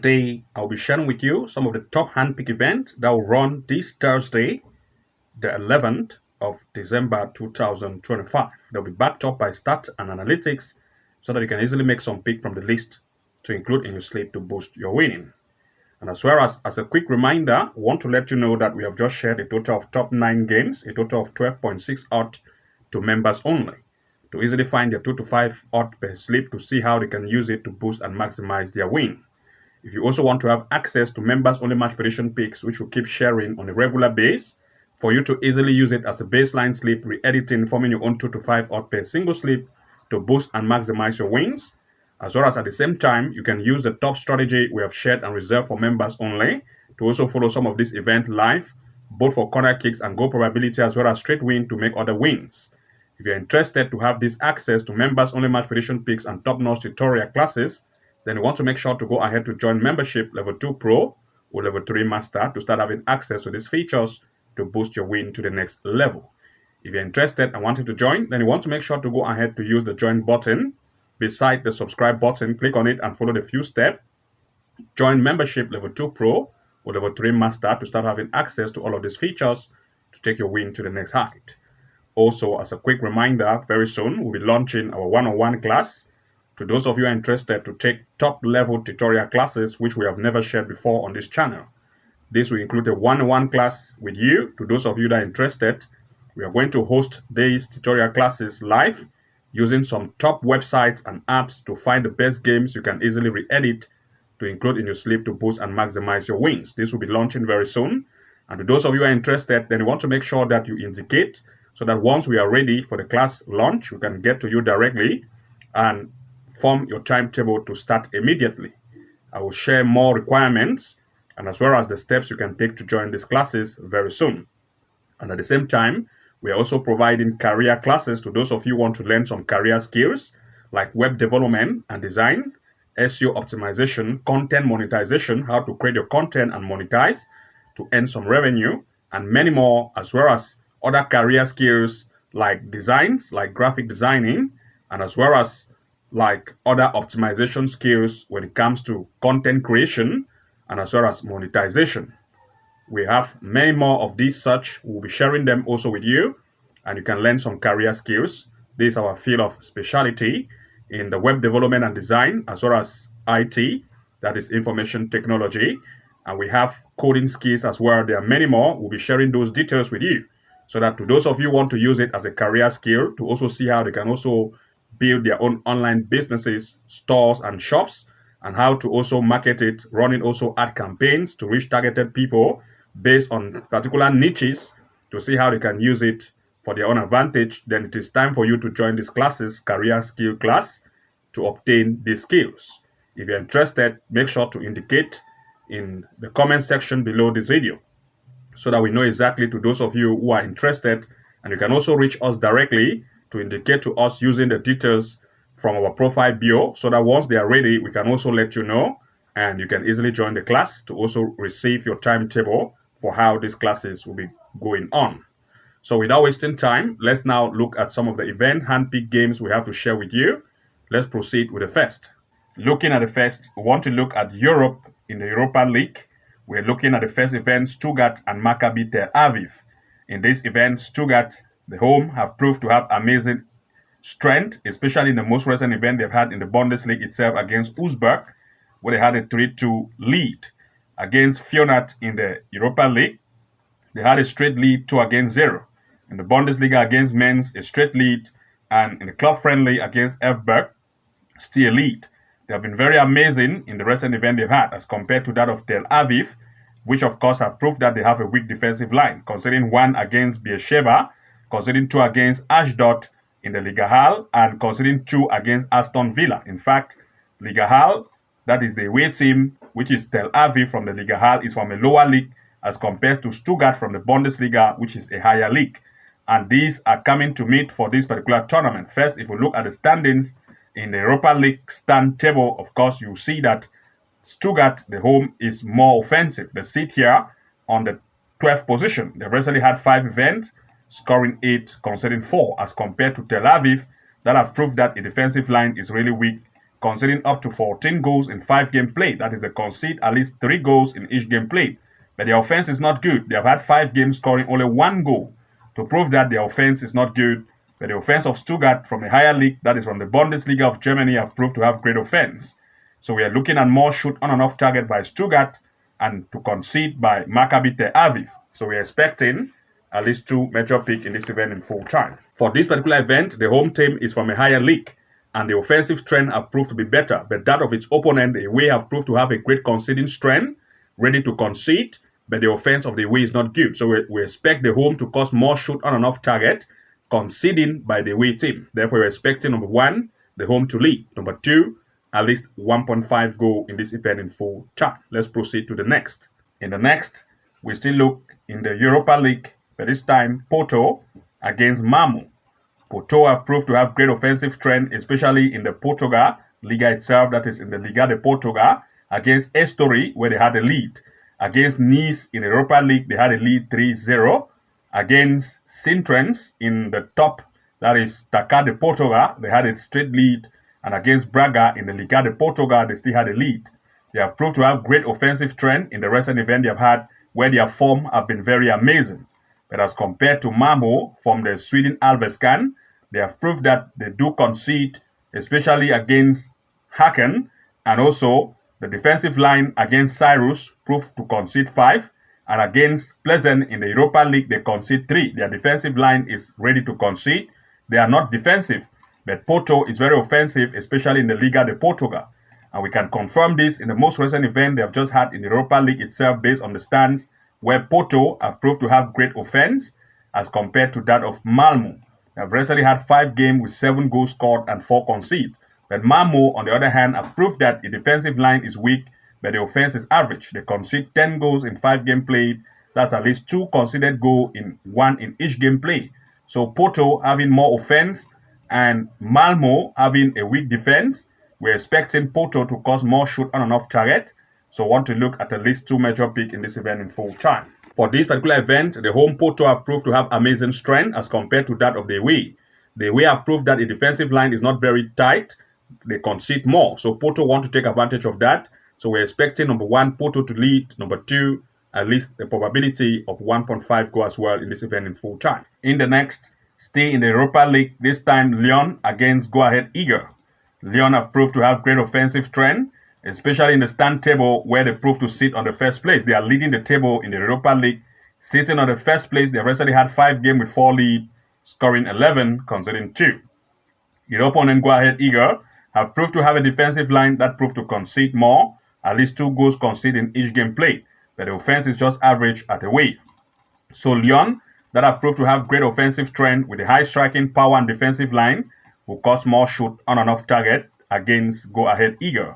Today, I'll be sharing with you some of the top handpick events that will run this Thursday, the 11th of December 2025. They'll be backed up by stats and analytics so that you can easily make some pick from the list to include in your slate to boost your winning. And as well as a quick reminder, I want to let you know that we have just shared a total of top 9 games, a total of 12.6 odds to members only, to easily find their 2 to 5 odds per slip to see how they can use it to boost and maximize their win. If you also want to have access to members only match prediction picks, which we'll keep sharing on a regular basis, for you to easily use it as a baseline slip, re-editing, forming your own 2 to 5 odd per single slip to boost and maximize your wins, as well as at the same time, you can use the top strategy we have shared and reserved for members only to also follow some of this event live, both for corner kicks and goal probability, as well as straight win to make other wins. If you're interested to have this access to members only match prediction picks and top-notch tutorial classes, then you want to make sure to go ahead to join membership level 2 Pro or level 3 Master to start having access to these features to boost your win to the next level. If you're interested and wanting to join, then you want to make sure to go ahead to use the join button beside the subscribe button. Click on it and follow the few steps. Join membership level 2 Pro or level 3 Master to start having access to all of these features to take your win to the next height. Also, as a quick reminder, very soon we'll be launching our one-on-one class. To those of you who are interested to take top-level tutorial classes, which we have never shared before on this channel. This will include a one-on-one class with you. To those of you that are interested, we are going to host these tutorial classes live using some top websites and apps to find the best games you can easily re-edit to include in your slip to boost and maximize your wins. This will be launching very soon. And to those of you who are interested, then you want to make sure that you indicate so that once we are ready for the class launch, we can get to you directly and form your timetable to start immediately. I will share more requirements and as well as the steps you can take to join these classes very soon. And at the same time, we are also providing career classes to those of you who want to learn some career skills like web development and design, SEO optimization, content monetization, how to create your content and monetize to earn some revenue, and many more, as well as other career skills like designs, like graphic designing, and as well as like other optimization skills when it comes to content creation and as well as monetization. We have many more of these such. We'll be sharing them also with you and you can learn some career skills. This is our field of specialty in the web development and design as well as IT, that is information technology. And we have coding skills as well. There are many more. We'll be sharing those details with you so that to those of you who want to use it as a career skill to also see how they can also build their own online businesses, stores and shops, and how to also market it, running also ad campaigns to reach targeted people based on particular niches to see how they can use it for their own advantage. Then it is time for you to join these classes, career skill class, to obtain these skills. If you're interested, make sure to indicate in the comment section below this video so that we know exactly to those of you who are interested, and you can also reach us directly to indicate to us using the details from our profile bio so that once they are ready, we can also let you know and you can easily join the class to also receive your timetable for how these classes will be going on. So without wasting time, let's now look at some of the event handpicked games we have to share with you. Let's proceed with the first. Looking at the first, we want to look at Europe in the Europa League. We're looking at the first event, Stuttgart and Maccabi Tel Aviv. In this event, Stuttgart, the home, have proved to have amazing strength, especially in the most recent event they've had in the Bundesliga itself against Augsburg, where they had a 3-2 lead. Against Feyenoord in the Europa League, they had a straight lead 2-0. In the Bundesliga against Mainz, a straight lead, and in the club friendly against Elfsberg, still a lead. They have been very amazing in the recent event they've had as compared to that of Tel Aviv, which of course have proved that they have a weak defensive line, considering 1 against Beersheba, considering 2 against Ashdod in the Liga Hall, and considering 2 against Aston Villa. In fact, Liga Hall, that is the away team, which is Tel Aviv from the Liga Hall, is from a lower league as compared to Stuttgart from the Bundesliga, which is a higher league. And these are coming to meet for this particular tournament. First, if we look at the standings in the Europa League stand table, of course, you see that Stuttgart, the home, is more offensive. They sit here on the 12th position. They've recently had 5 events, scoring 8, conceding 4, as compared to Tel Aviv, that have proved that a defensive line is really weak conceding up to 14 goals in 5 games played. That is, they concede at least 3 goals in each game played. But their offense is not good. They have had 5 games scoring only 1 goal. To prove that their offense is not good, but the offense of Stuttgart from a higher league, that is from the Bundesliga of Germany, have proved to have great offense. So we are looking at more shoot on and off target by Stuttgart and to concede by Maccabi Tel Aviv. So we are expecting at least 2 major picks in this event in full time. For this particular event, the home team is from a higher league, and the offensive strength have proved to be better, but that of its opponent, the away, have proved to have a great conceding strength, ready to concede, but the offense of the away is not good. So we expect the home to cause more shoot on and off target, conceding by the away team. Therefore, we're expecting number 1, the home to lead. Number 2, at least 1.5 goal in this event in full time. Let's proceed to the next. In the next, we still look in the Europa League, but this time Porto against Malmo. Porto have proved to have great offensive strength, especially in the Portugal Liga itself, that is in the Liga de Portugal, against Estoril, where they had a lead. Against Nice in the Europa League, they had a lead 3-0. Against Sintrens in the top, that is Stuttgart de Portugal, they had a straight lead. And against Braga in the Liga de Portugal, they still had a lead. They have proved to have great offensive strength in the recent event they have had, where their form have been very amazing. But as compared to Malmo from the Sweden Allsvenskan, they have proved that they do concede, especially against Häcken, and also the defensive line against Cyrus proved to concede 5, and against Pleasant in the Europa League, they concede 3. Their defensive line is ready to concede. They are not defensive, but Porto is very offensive, especially in the Liga de Portugal. And we can confirm this in the most recent event they have just had in the Europa League itself, based on the stands, where Porto have proved to have great offense as compared to that of Malmo. They have recently had 5 games with 7 goals scored and 4 conceded. But Malmo, on the other hand, have proved that the defensive line is weak, but the offense is average. They concede 10 goals in 5 games played. That's at least 2 conceded goals in 1 in each game played. So Porto having more offense and Malmo having a weak defense, we're expecting Porto to cause more shoot on and off target. So want to look at least 2 major picks in this event in full time. For this particular event, the home Porto have proved to have amazing strength as compared to that of the away. The away have proved that the defensive line is not very tight. They concede more. So Porto want to take advantage of that. So we're expecting number 1, Porto to lead. Number 2, at least the probability of 1.5 goal as well in this event in full time. In the next, stay in the Europa League, this time Lyon against Go Ahead Eagles. Lyon have proved to have great offensive strength, especially in the stand table, where they proved to sit on the first place. They are leading the table in the Europa League, sitting on the first place. They've recently had 5 games with 4 lead, scoring 11, conceding 2. Your opponent, Go Ahead Eagles, have proved to have a defensive line that proved to concede more, at least 2 goals conceded in each game played. But the offense is just average at away. So Lyon, that have proved to have great offensive strength with a high striking power and defensive line, will cause more shoot on and off target against Go Ahead Eagles.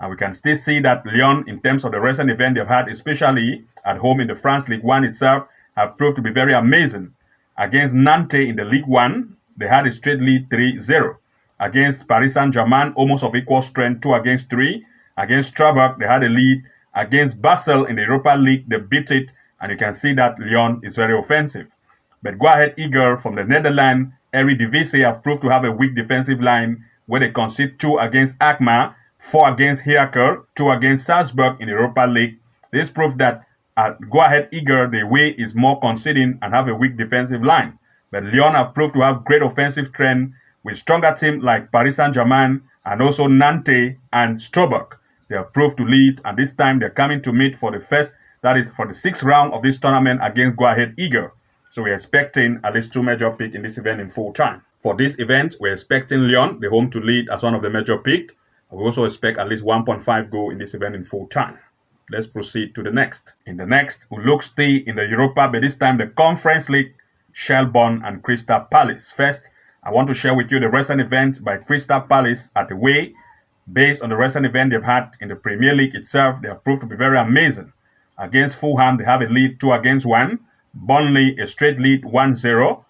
And we can still see that Lyon, in terms of the recent event they've had, especially at home in the France League 1 itself, have proved to be very amazing. Against Nantes in the League 1, they had a straight lead 3-0. Against Paris Saint-Germain, almost of equal strength, 2-3. Against Strasbourg, they had a lead. Against Basel in the Europa League, they beat it. And you can see that Lyon is very offensive. But Go Ahead Eagles from the Netherlands, Eredivisie, have proved to have a weak defensive line, where they concede 2 against Alkmaar, 4 against Heracles, 2 against Salzburg in the Europa League. This proves that at Go Ahead Eagles, the way is more conceding and have a weak defensive line. But Lyon have proved to have great offensive strength with stronger teams like Paris Saint-Germain and also Nantes and Strasbourg. They have proved to lead, and this time they're coming to meet for the first, that is for the 6th round of this tournament against Go Ahead Eagles. So we're expecting at least 2 major picks in this event in full time. For this event, we're expecting Lyon, the home, to lead as one of the major picks. We also expect at least 1.5 goal in this event in full time. Let's proceed to the next. In the next, we look stay in the Europa, but this time the Conference League, Shelbourne and Crystal Palace. First, I want to share with you the recent event by Crystal Palace at away. Based on the recent event they've had in the Premier League itself, they have proved to be very amazing. Against Fulham, they have a lead 2-1. Burnley, a straight lead 1-0.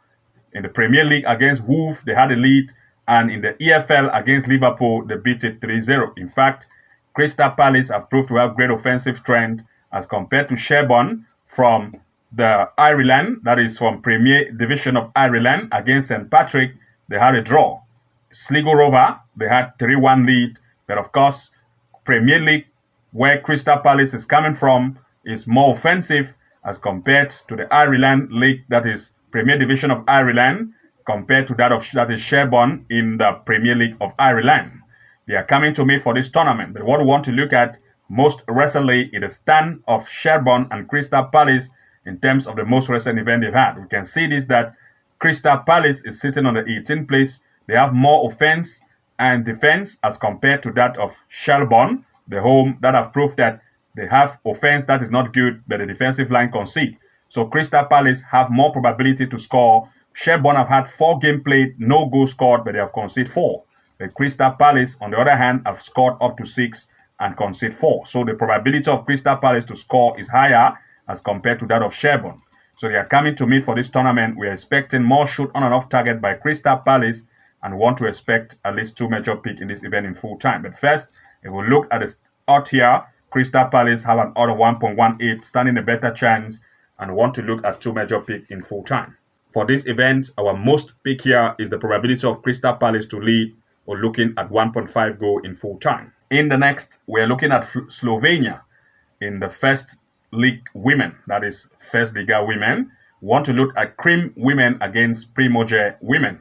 In the Premier League against Wolves, they had a lead. And in the EFL against Liverpool, they beat it 3-0. In fact, Crystal Palace have proved to have great offensive strength as compared to Shelbourne from the Ireland, that is from Premier Division of Ireland, against St. Patrick. They had a draw. Sligo Rover, they had 3-1 lead. But of course, Premier League, where Crystal Palace is coming from, is more offensive as compared to the Ireland League, that is Premier Division of Ireland, compared to that is Shelbourne in the Premier League of Ireland. They are coming to meet for this tournament. But what we want to look at most recently is the stand of Shelbourne and Crystal Palace in terms of the most recent event they've had. We can see this, that Crystal Palace is sitting on the 18th place. They have more offense and defense as compared to that of Shelbourne, the home that have proved that they have offense that is not good, but the defensive line concede. So Crystal Palace have more probability to score. Shelbourne have had 4 games played, no goals scored, but they have conceded 4. The Crystal Palace, on the other hand, have scored up to 6 and conceded 4. So the probability of Crystal Palace to score is higher as compared to that of Shelbourne. So they are coming to meet for this tournament. We are expecting more shoot on and off target by Crystal Palace and want to expect at least 2 major picks in this event in full time. But first, if we look at the odd here, Crystal Palace have an odd of 1.18, standing a better chance, and want to look at 2 major picks in full time. For this event, our most pick here is the probability of Crystal Palace to lead, or looking at 1.5 goal in full time. In the next, we're looking at Slovenia in the first league women, that is First Liga women. We want to look at Krim women against Primorje women.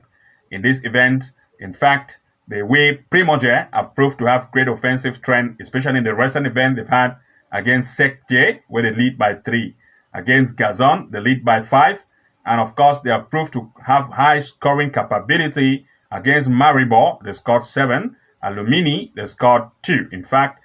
In this event, in fact, the way Primorje have proved to have great offensive strength, especially in the recent event they've had against Sekje, where they lead by 3. Against Gazon, they lead by 5. And of course, they have proved to have high scoring capability. Against Maribor, they scored 7. Alumini, they scored 2. In fact,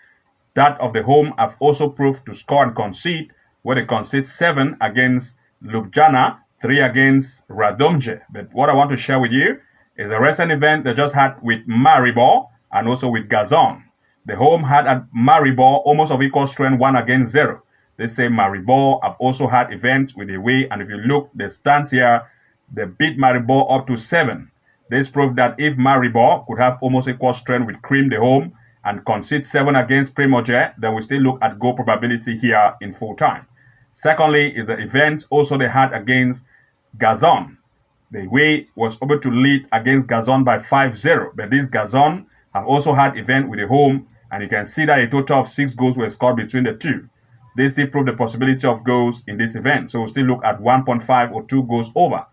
that of the home have also proved to score and concede, where they concede 7 against Ljubljana, 3 against Radomje. But what I want to share with you is a recent event they just had with Maribor and also with Gazon. The home had at Maribor almost of equal strength, 1 against 0. They say Maribor have also had events with the away, and if you look the stats here, they beat Maribor up to 7. This proved that if Maribor could have almost equal strength with Krim, the home, and concede 7 against Primorje, then we still look at goal probability here in full time. Secondly is the event also they had against Gazon. The way was able to lead against Gazon by 5-0, but this Gazon have also had event with the home, and you can see that a total of 6 goals were scored between the two. They still prove the possibility of goals in this event, so we'll still look at 1.5 or 2 goals over.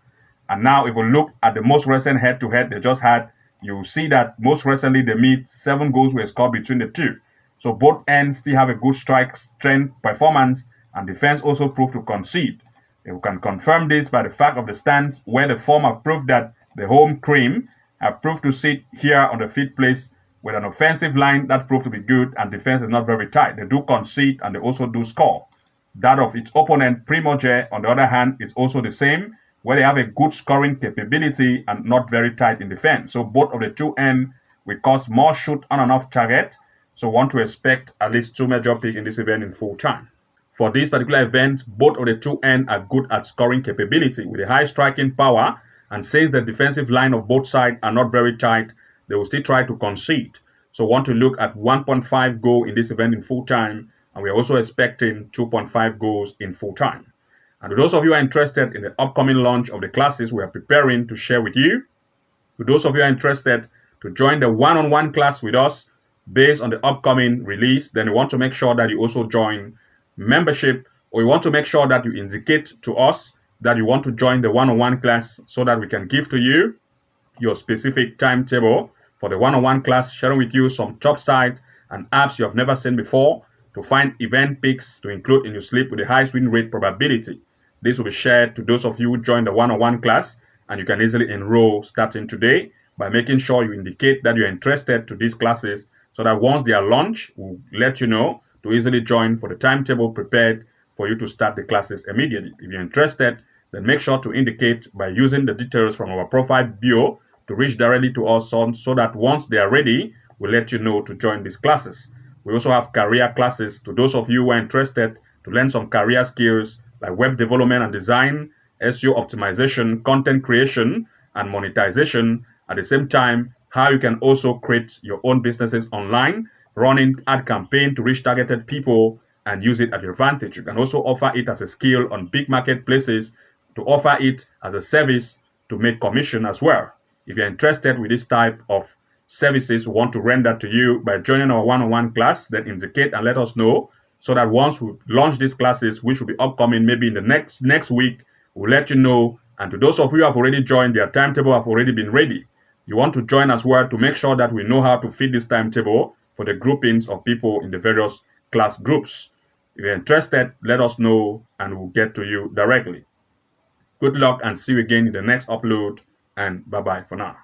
And now if we look at the most recent head-to-head they just had, you'll see that most recently they meet 7 goals were scored between the two. So both ends still have a good strike strength performance, and defense also proved to concede. We can confirm this by the fact of the stands, where the form have proved that the home Krim have proved to sit here on the 5th place with an offensive line that proved to be good, and defense is not very tight. They do concede and they also do score. That of its opponent Primorje, on the other hand, is also the same, where they have a good scoring capability and not very tight in defense. So both of the two ends will cause more shoot on and off target. So want to expect at least 2 major picks in this event in full time. For this particular event, both of the two ends are good at scoring capability with a high striking power, and since the defensive line of both sides are not very tight, they will still try to concede. So want to look at 1.5 goal in this event in full time, and we are also expecting 2.5 goals in full time. And to those of you who are interested in the upcoming launch of the classes we are preparing to share with you, to those of you who are interested to join the one-on-one class with us based on the upcoming release, then you want to make sure that you also join membership, or you want to make sure that you indicate to us that you want to join the one-on-one class so that we can give to you your specific timetable for the one-on-one class, sharing with you some top sites and apps you have never seen before to find event picks to include in your slip with the highest win rate probability. This will be shared to those of you who join the one-on-one class, and you can easily enroll starting today by making sure you indicate that you're interested to these classes, so that once they are launched, we'll let you know to easily join for the timetable prepared for you to start the classes immediately. If you're interested, then make sure to indicate by using the details from our profile bio to reach directly to us so that once they are ready, we'll let you know to join these classes. We also have career classes to those of you who are interested to learn some career skills like web development and design, SEO optimization, content creation, and monetization. At the same time, how you can also create your own businesses online, running ad campaign to reach targeted people and use it at your advantage. You can also offer it as a skill on big marketplaces, to offer it as a service to make commission as well. If you're interested with this type of services we want to render to you by joining our one-on-one class, then indicate and let us know, so that once we launch these classes, which will be upcoming maybe in the next week, we'll let you know. And to those of you who have already joined, their timetable have already been ready. You want to join as well to make sure that we know how to fit this timetable for the groupings of people in the various class groups. If you're interested, let us know and we'll get to you directly. Good luck and see you again in the next upload, and bye-bye for now.